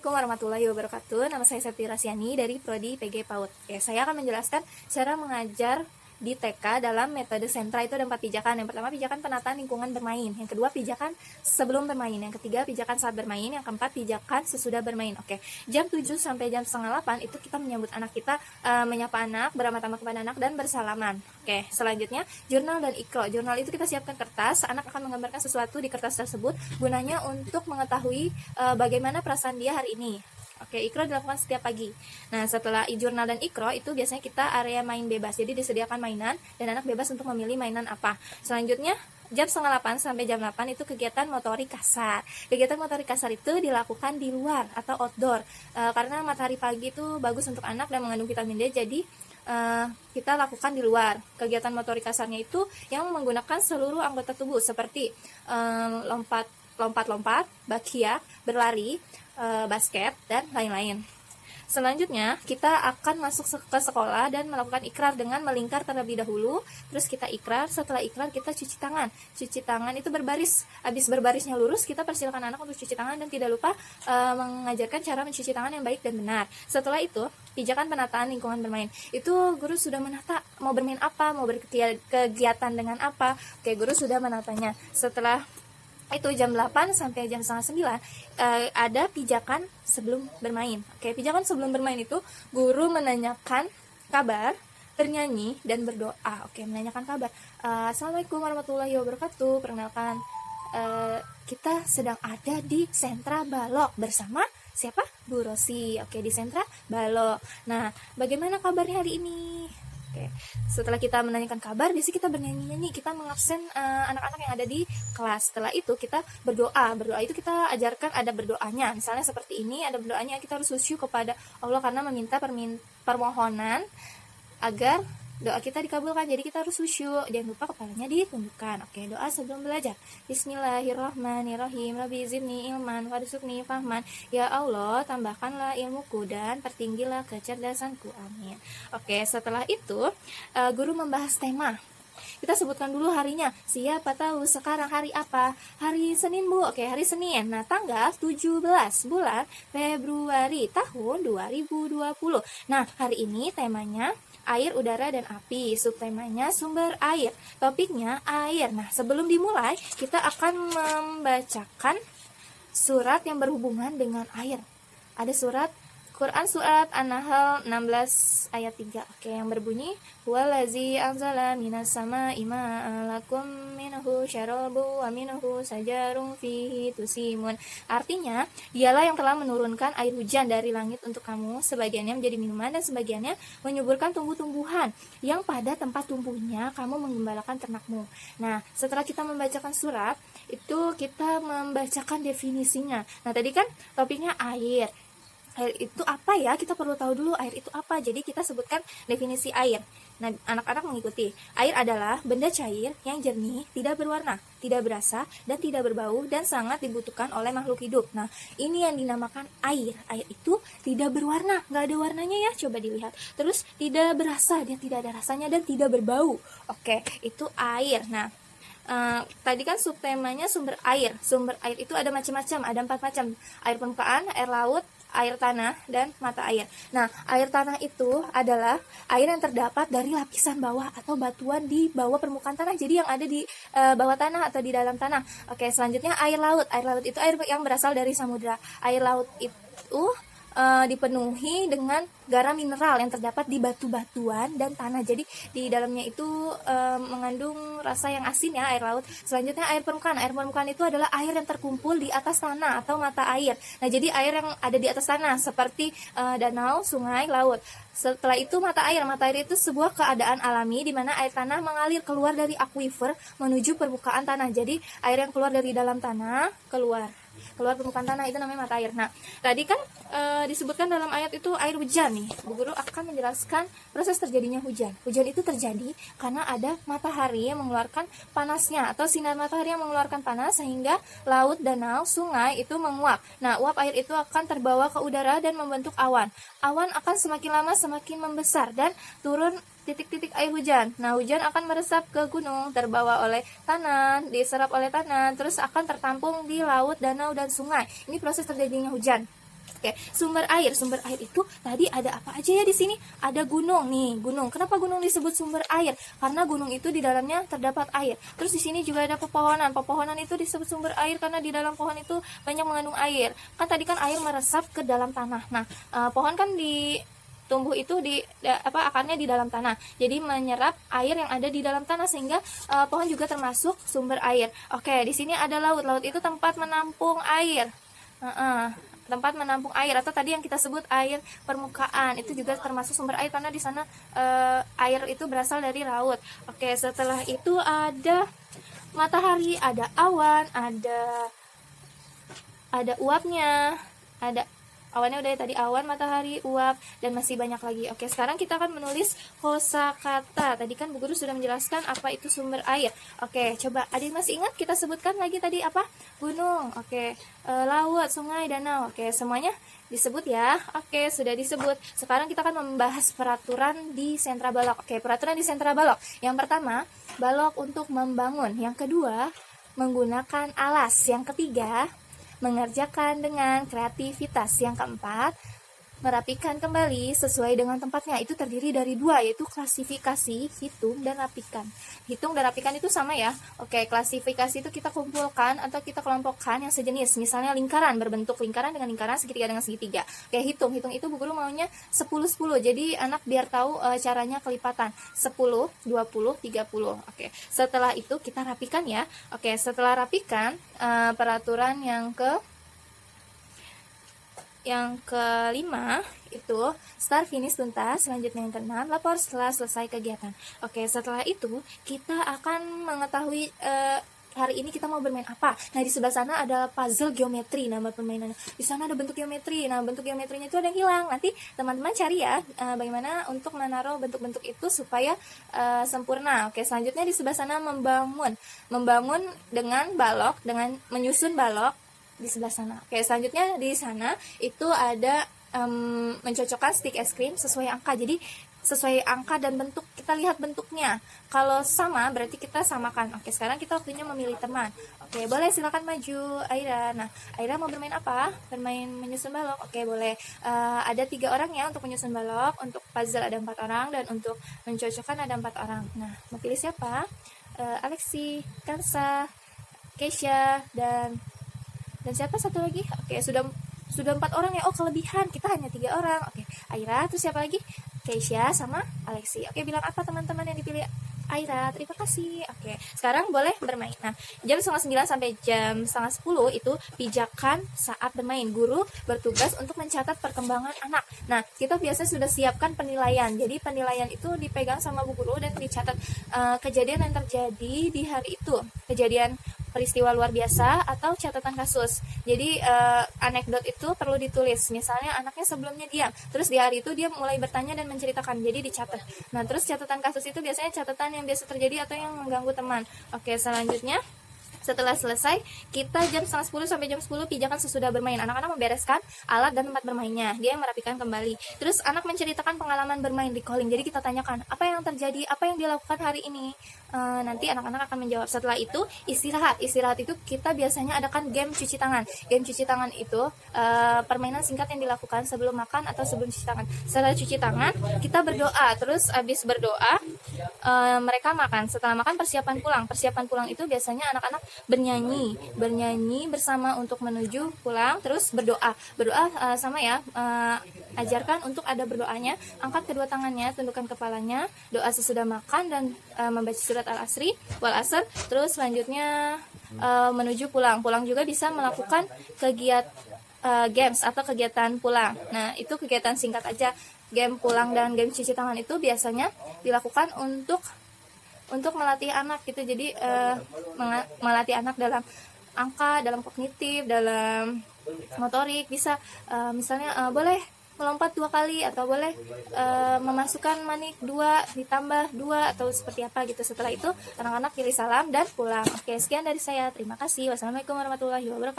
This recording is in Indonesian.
Assalamualaikum warahmatullahi wabarakatuh. Nama saya Septi Rasyani dari Prodi PG PAUD. Saya akan menjelaskan cara mengajar di TK dalam metode sentra. Itu ada 4 pijakan. Yang pertama, pijakan penataan lingkungan bermain. Yang kedua, pijakan sebelum bermain. Yang ketiga, pijakan saat bermain. Yang keempat, pijakan sesudah bermain. Oke, jam 7 sampai jam setengah 8 itu kita menyambut anak kita, menyapa anak, beramah-tamah kepada anak, dan bersalaman. Oke, selanjutnya, jurnal dan ikro. Jurnal itu kita siapkan kertas. Anak akan menggambarkan sesuatu di kertas tersebut, gunanya untuk mengetahui bagaimana perasaan dia hari ini. Oke, ikro dilakukan setiap pagi. Nah, setelah jurnal dan ikro itu biasanya kita area main bebas. Jadi disediakan mainan dan anak bebas untuk memilih mainan apa. Selanjutnya, jam setengah 8 sampai jam 8 itu kegiatan motorik kasar. Kegiatan motorik kasar itu dilakukan di luar atau outdoor. Karena matahari pagi itu bagus untuk anak dan mengandung vitamin D, jadi kita lakukan di luar. Kegiatan motorik kasarnya itu yang menggunakan seluruh anggota tubuh seperti lompat-lompat, bakia, berlari, basket, dan lain-lain. Selanjutnya, kita akan masuk ke sekolah dan melakukan ikrar dengan melingkar terlebih dahulu. Terus kita ikrar, setelah ikrar kita cuci tangan. Cuci tangan itu berbaris. Habis berbarisnya lurus, kita persilakan anak untuk cuci tangan dan tidak lupa mengajarkan cara mencuci tangan yang baik dan benar. Setelah itu, pijakan penataan lingkungan bermain. Itu guru sudah menata mau bermain apa, mau berkegiatan dengan apa. Oke, guru sudah menatanya. Setelah itu jam 8 sampai jam setengah 9 ada pijakan sebelum bermain. Oke, pijakan sebelum bermain itu guru menanyakan kabar, bernyanyi, dan berdoa. Oke, menanyakan kabar. Assalamualaikum warahmatullahi wabarakatuh. Perkenalkan, kita sedang ada di sentra Balok bersama siapa? Bu Rosi. Oke, di sentra Balok. Nah, bagaimana kabarnya hari ini? Oke, setelah kita menanyakan kabar, biasanya kita bernyanyi-nyanyi, kita mengabsen anak-anak yang ada di kelas. Setelah itu kita berdoa. Berdoa itu kita ajarkan ada berdoanya. Misalnya seperti ini, ada berdoanya, kita harus khusyuk kepada Allah karena meminta permohonan agar doa kita dikabulkan. Jadi kita harus khusyuk, jangan lupa kepalanya ditundukkan. Oke, doa sebelum belajar. Bismillahirrahmanirrahim. Rabbi zidni ilman warzuqni fahman. Ya Allah, tambahkanlah ilmuku dan pertinggilah kecerdasanku. Amin. Oke, setelah itu guru membahas tema. Kita sebutkan dulu harinya. Siapa tahu sekarang hari apa? Hari Senin, Bu. Oke, hari Senin. Nah, tanggal 17 bulan Februari tahun 2020. Nah, hari ini temanya air, udara, dan api. Subtemanya sumber air. Topiknya air. Nah, sebelum dimulai, kita akan membacakan surat yang berhubungan dengan air. Ada surat Quran surat An-Nahl 16 ayat 3. Oke, yang berbunyi Huwallazi anzala minas sama'i ma'an lakum minhu syarabu wa minhu sajarun fihi tusimun. Artinya, dialah yang telah menurunkan air hujan dari langit untuk kamu, sebagiannya menjadi minuman dan sebagiannya menyuburkan tumbuh-tumbuhan yang pada tempat tumbuhnya kamu menggembalakan ternakmu. Nah, setelah kita membacakan surat, itu kita membacakan definisinya. Nah, tadi kan topiknya air. Air itu apa ya? Kita perlu tahu dulu air itu apa. Jadi kita sebutkan definisi air. Nah, anak-anak mengikuti. Air adalah benda cair yang jernih, tidak berwarna, tidak berasa, dan tidak berbau, dan sangat dibutuhkan oleh makhluk hidup. Nah, ini yang dinamakan air. Air itu tidak berwarna, nggak ada warnanya ya, coba dilihat. Terus tidak berasa, dia tidak ada rasanya, dan tidak berbau. Oke, itu air. Nah, tadi kan subtemanya sumber air. Sumber air itu ada macam-macam, ada 4 macam. Air permukaan, air laut, air tanah, dan mata air. Nah, air tanah itu adalah air yang terdapat dari lapisan bawah atau batuan di bawah permukaan tanah. Jadi yang ada di bawah tanah atau di dalam tanah. Oke, selanjutnya air laut. Air laut itu air yang berasal dari samudra. Air laut itu dipenuhi dengan garam mineral yang terdapat di batu-batuan dan tanah. Jadi di dalamnya itu mengandung rasa yang asin ya, air laut. Selanjutnya air permukaan. Air permukaan itu adalah air yang terkumpul di atas tanah atau mata air. Nah, jadi air yang ada di atas tanah seperti danau, sungai, laut. Setelah itu mata air. Mata air itu sebuah keadaan alami di mana air tanah mengalir keluar dari akuifer menuju permukaan tanah. Jadi air yang keluar dari dalam tanah keluar permukaan tanah itu namanya mata air. Nah, tadi kan disebutkan dalam ayat itu air hujan nih. Bu Guru akan menjelaskan proses terjadinya hujan. Hujan itu terjadi karena ada matahari yang mengeluarkan panasnya atau sinar matahari yang mengeluarkan panas sehingga laut, danau, sungai itu menguap. Nah, uap air itu akan terbawa ke udara dan membentuk awan. Awan akan semakin lama semakin membesar dan turun titik-titik air hujan. Nah, hujan akan meresap ke gunung, terbawa oleh tanah, diserap oleh tanah, terus akan tertampung di laut, danau, dan sungai. Ini proses terjadinya hujan. Oke, sumber air. Sumber air itu tadi ada apa aja ya di sini? Ada gunung nih, gunung. Kenapa gunung disebut sumber air? Karena gunung itu di dalamnya terdapat air. Terus di sini juga ada pepohonan. Pepohonan itu disebut sumber air karena di dalam pohon itu banyak mengandung air. Kan tadi kan air meresap ke dalam tanah. Nah, pohon kan tumbuh itu akarnya di dalam tanah, jadi menyerap air yang ada di dalam tanah sehingga pohon juga termasuk sumber air. Oke, di sini ada laut. Laut itu tempat menampung air. Tempat menampung air, atau tadi yang kita sebut air permukaan, itu juga termasuk sumber air karena di sana air itu berasal dari laut. Oke, setelah itu ada matahari, ada awan, ada uapnya, ada awannya udah tadi, awan, matahari, uap, dan masih banyak lagi. Oke, sekarang kita akan menulis kosakata. Tadi kan Bu Guru sudah menjelaskan apa itu sumber air. Oke, coba adik masih ingat kita sebutkan lagi tadi apa? Gunung. Oke, laut, sungai, danau. Oke, semuanya disebut ya. Oke, sudah disebut. Sekarang kita akan membahas peraturan di sentra balok. Oke, peraturan di sentra balok. Yang pertama, balok untuk membangun. Yang kedua, menggunakan alas. Yang ketiga, mengerjakan dengan kreativitas. Yang keempat, merapikan kembali sesuai dengan tempatnya. Itu terdiri dari dua, yaitu klasifikasi, hitung, dan rapikan. Hitung dan rapikan itu sama ya. Oke, klasifikasi itu kita kumpulkan atau kita kelompokkan yang sejenis. Misalnya lingkaran, berbentuk lingkaran dengan lingkaran, segitiga dengan segitiga. Oke, hitung itu Bu Guru maunya 10-10. Jadi anak biar tahu caranya kelipatan. 10, 20, 30. Oke, setelah itu kita rapikan ya. Oke, setelah rapikan, peraturan yang kelima itu start, finish, tuntas. Selanjutnya yang keenam, lapor setelah selesai kegiatan. Oke, setelah itu kita akan mengetahui hari ini kita mau bermain apa. Nah, di sebelah sana ada puzzle geometri, nama permainannya. Di sana ada bentuk geometri. Nah, bentuk geometrinya itu ada yang hilang. Nanti teman-teman cari ya bagaimana untuk menaruh bentuk-bentuk itu supaya sempurna. Oke, selanjutnya di sebelah sana membangun dengan balok, dengan menyusun balok di sebelah sana. Oke, selanjutnya di sana itu ada mencocokkan stick es krim sesuai angka. Jadi sesuai angka dan bentuk, kita lihat bentuknya. Kalau sama berarti kita samakan. Oke, sekarang kita waktunya memilih teman. Oke, boleh, silakan maju Aira. Nah, Aira mau bermain apa? Bermain menyusun balok. Oke, boleh. Ada 3 orang ya untuk menyusun balok. Untuk puzzle ada 4 orang, dan untuk mencocokkan ada 4 orang. Nah, mau pilih siapa? Alexi, Kansa, Keisha, dan siapa satu lagi? Oke, sudah 4 orang ya. Oh, kelebihan kita hanya 3 orang. Oke, Aira, terus siapa lagi? Keisha sama Alexi. Oke, bilang apa teman-teman yang dipilih Aira? Terima kasih. Oke, sekarang boleh bermain. Nah, jam 8:30 sampai jam 9:30 itu pijakan saat bermain. Guru bertugas untuk mencatat perkembangan anak. Nah, kita biasa sudah siapkan penilaian. Jadi penilaian itu dipegang sama Bu Guru dan dicatat kejadian yang terjadi di hari itu. Kejadian peristiwa luar biasa atau catatan kasus. Jadi anekdot itu perlu ditulis. Misalnya anaknya sebelumnya diam, terus di hari itu dia mulai bertanya dan menceritakan, jadi dicatat. Nah, terus catatan kasus itu biasanya catatan yang biasa terjadi atau yang mengganggu teman. Oke, selanjutnya setelah selesai, kita jam 9:30 sampai jam 10 pijakan sesudah bermain. Anak-anak membereskan alat dan tempat bermainnya. Dia yang merapikan kembali. Terus anak menceritakan pengalaman bermain, recalling. Jadi kita tanyakan, apa yang terjadi, apa yang dilakukan hari ini. Nanti anak-anak akan menjawab. Setelah itu, istirahat. Istirahat itu kita biasanya adakan game cuci tangan. Game cuci tangan itu permainan singkat yang dilakukan sebelum makan atau sebelum cuci tangan. Setelah cuci tangan, kita berdoa. Terus habis berdoa, mereka makan. Setelah makan, persiapan pulang. Persiapan pulang itu biasanya anak-anak bernyanyi bersama untuk menuju pulang, terus berdoa sama ya, ajarkan untuk ada berdoanya. Angkat kedua tangannya, tundukkan kepalanya, doa sesudah makan, dan membaca surat al-asri wal asr. Terus selanjutnya menuju pulang juga bisa melakukan kegiatan games atau kegiatan pulang. Nah, itu kegiatan singkat aja. Game pulang dan game cuci tangan itu biasanya dilakukan untuk melatih anak gitu. Jadi melatih anak dalam angka, dalam kognitif, dalam motorik. Bisa misalnya boleh melompat 2 kali, atau boleh memasukkan manik 2 ditambah 2, atau seperti apa gitu. Setelah itu anak-anak pilih salam dan pulang. Oke, sekian dari saya. Terima kasih. Wassalamualaikum warahmatullahi wabarakatuh.